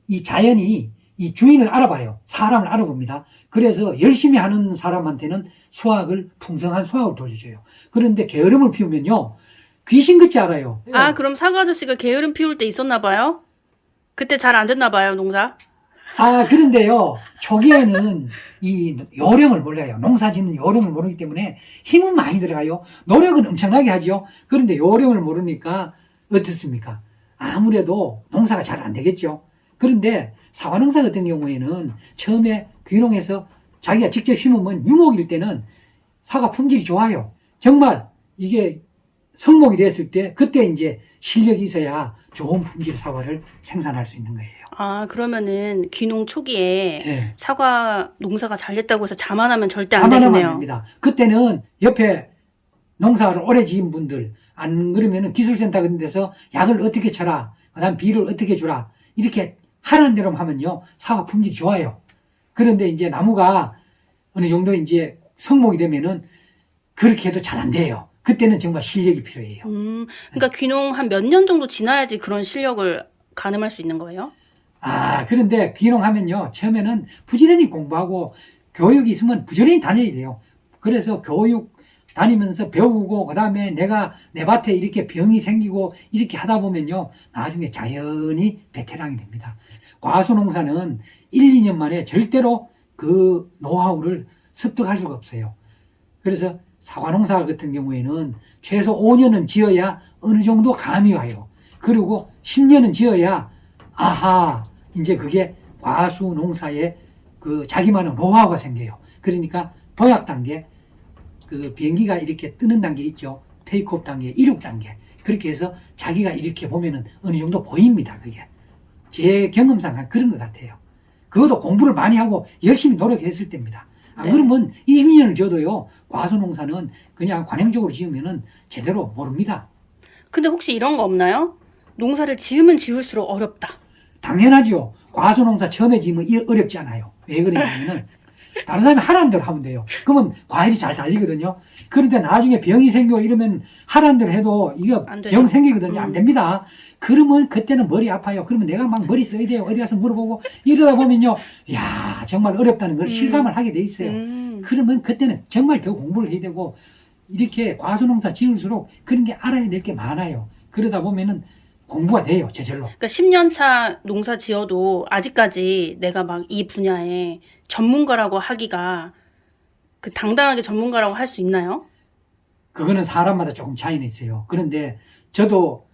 이 자연이 이 주인을 알아봐요. 사람을 알아봅니다. 그래서 열심히 하는 사람한테는 풍성한 수확을 돌려줘요. 그런데 게으름을 피우면요, 귀신같이 알아요. 아, 그럼 사과 아저씨가 게으름 피울 때 있었나 봐요? 그때 잘 안 됐나 봐요, 농사? 그런데요, 초기에는 이 요령을 몰라요. 농사 짓는 요령을 모르기 때문에 힘은 많이 들어가요. 노력은 엄청나게 하죠. 그런데 요령을 모르니까 어떻습니까? 아무래도 농사가 잘 안 되겠죠. 그런데 사과 농사 같은 경우에는 처음에 귀농해서 자기가 직접 심으면 유목일 때는 사과 품질이 좋아요. 정말 이게 성목이 됐을 때 그때 이제 실력이 있어야 좋은 품질 사과를 생산할 수 있는 거예요. 아, 그러면은 귀농 초기에 네. 사과 농사가 잘 됐다고 해서 자만하면 절대 안 자만하면 되겠네요. 안 됩니다. 그때는 옆에 농사를 오래 지은 분들, 안 그러면은 기술센터 같은 데서 약을 어떻게 쳐라, 그 다음 비를 어떻게 주라, 이렇게 하라는 대로 하면요, 사과 품질이 좋아요. 그런데 이제 나무가 어느 정도 이제 성목이 되면은 그렇게 해도 잘 안 돼요. 그때는 정말 실력이 필요해요. 그러니까 귀농 한 몇 년 정도 지나야지 그런 실력을 가늠할 수 있는 거예요? 그런데 귀농하면요, 처음에는 부지런히 공부하고 교육이 있으면 부지런히 다녀야 돼요. 그래서 교육 다니면서 배우고, 그 다음에 내가 내 밭에 이렇게 병이 생기고 이렇게 하다 보면요, 나중에 자연히 베테랑이 됩니다. 과수농사는 1, 2년 만에 절대로 그 노하우를 습득할 수가 없어요. 그래서 사과농사 같은 경우에는 최소 5년은 지어야 어느 정도 감이 와요. 그리고 10년은 지어야 이제 그게 과수농사의 그 자기만의 노하우가 생겨요. 그러니까 도약 단계, 그 비행기가 이렇게 뜨는 단계 있죠. 테이크오프 단계, 이륙 단계. 그렇게 해서 자기가 이렇게 보면은 어느 정도 보입니다. 그게. 제 경험상 그런 것 같아요. 그것도 공부를 많이 하고 열심히 노력했을 때입니다. 안 그러면 20년을 지어도요, 과수농사는 그냥 관행적으로 지으면은 제대로 모릅니다. 근데 혹시 이런 거 없나요? 농사를 지으면 지을수록 어렵다. 당연하죠. 과수농사 처음에 지으면 어렵지 않아요. 왜 그러냐면은 다른 사람이 하라는 대로 하면 돼요. 그러면 과일이 잘 달리거든요. 그런데 나중에 병이 생기고 이러면 하라는 대로 해도 이게 병 생기거든요. 안 됩니다. 그러면 그때는 머리 아파요. 그러면 내가 막 머리 써야 돼요. 어디 가서 물어보고 이러다 보면요, 야, 정말 어렵다는 걸 실감을 하게 돼 있어요. 그러면 그때는 정말 더 공부를 해야 되고, 이렇게 과수농사 지을수록 그런 게 알아야 될 게 많아요. 그러다 보면은 공부가 돼요, 저절로. 그러니까 10년 차 농사 지어도 아직까지 내가 막 이 분야에 전문가라고 하기가, 그 당당하게 전문가라고 할 수 있나요? 그거는 사람마다 조금 차이는 있어요. 그런데 저도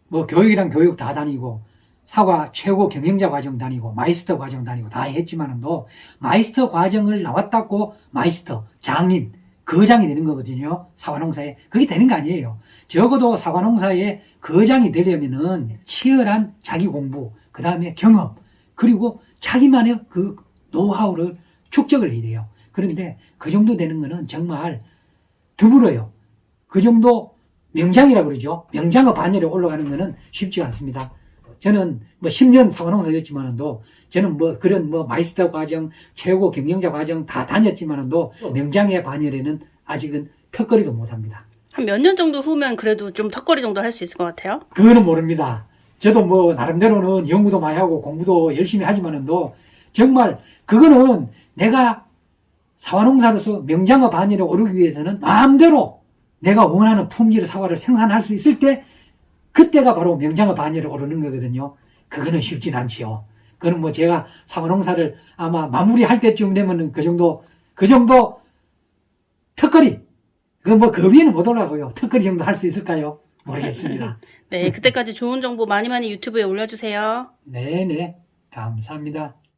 뭐 교육이랑 교육 다 다니고, 사과 최고 경영자 과정 다니고, 마이스터 과정 다니고 다 했지만은도, 마이스터 과정을 나왔다고 마이스터, 장인, 거장이 되는 거거든요. 사과농사에. 그게 되는 거 아니에요. 적어도 사과농사에 거장이 되려면은 치열한 자기 공부, 그 다음에 경험, 그리고 자기만의 그 노하우를 축적을 해야 돼요. 그런데 그 정도 되는 거는 정말 드물어요. 그 정도 명장이라고 그러죠. 명장어 반열에 올라가는 거는 쉽지 않습니다. 저는 뭐 10년 사과농사였지만은도, 저는 뭐 그런 뭐 마이스터 과정, 최고 경영자 과정 다 다녔지만은도, 명장의 반열에는 아직은 턱걸이도 못 합니다. 한 몇 년 정도 후면 그래도 좀 턱걸이 정도 할 수 있을 것 같아요? 그거는 모릅니다. 저도 뭐 나름대로는 연구도 많이 하고 공부도 열심히 하지만은도, 정말 그거는 내가 사과농사로서 명장어 반열에 오르기 위해서는 마음대로 내가 원하는 품질의 사과를 생산할 수 있을 때, 그때가 바로 명장어 반열에 오르는 거거든요. 그거는 쉽진 않지요. 그건 뭐 제가 사과농사를 아마 마무리할 때쯤 되면은 그 정도 턱걸이, 그건 뭐 그 위에는 못 올라가고요. 턱걸이 정도 할 수 있을까요? 모르겠습니다. 네, 그때까지 좋은 정보 많이 유튜브에 올려주세요. 네네, 감사합니다.